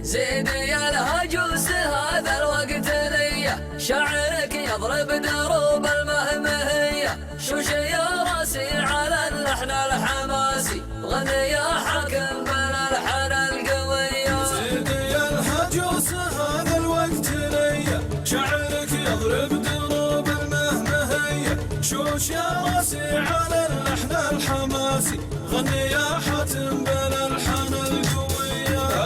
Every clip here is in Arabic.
زيني الهجوس هذا الوقت لي، شعرك يضرب دروب المهمهية، شوش يا راسي على اللحن الحماسي، غني يا حاكم بالالحان القوية. زيني الهجوس هذا الوقت لي، شعرك يضرب دروب المهمهية، شوش يا راسي على اللحن الحماسي، غني يا حاتم بالالحان القوية.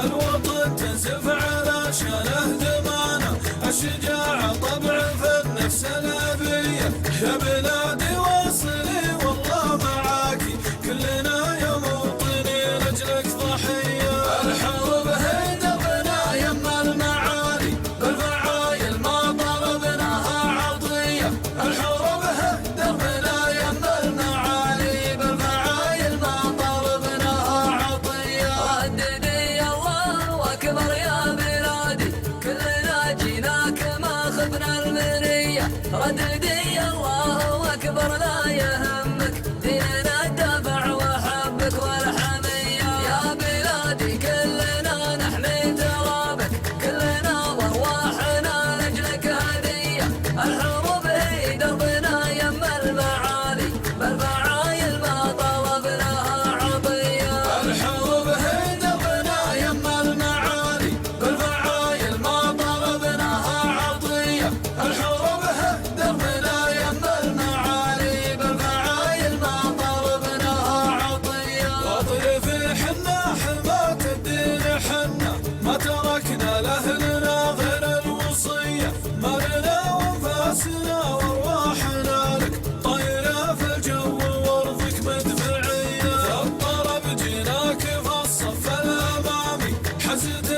الوطن تنزف على شانه دمانه، الشجاعة طبع في النفس الأبية، يا بلادي واصلي والله معاكي، كلنا يا موطني لأجلك ضحية. الحروب هي دربنا يما المعالي، بالفعايل ما طلبناها عطية. الحروب هي دربنا يما المعالي، بالفعايل ما طلبناها عطية. رددي الله أكبر يا بلادي، كلنا جيناك ما خفنا المنية. رددي الله أكبر لا يهمك، ديننا الدفع وحبك والحمية. يا بلادي كلنا نحمي ترابك، كلنا وارواحنا لأجلك هدية. الحروب هي دربنا يما المعالي، بالفعايل ما طلبناها عطية. الحروب هي دربنا يما المعالي، بالفعايل ما طلبناها عطية. الحروب هي دربنا يما المعالي، بالفعايل ما طلبناها عطية. واطيف حنا حماة الدين حنا، ما تركنا لأهلنا غير الوصية، مالنا وانفاسنا وارواحنا لك، طايرة في الجو وارضك مدفعية. في الطلب جيناك في الصف الأمامي، حزت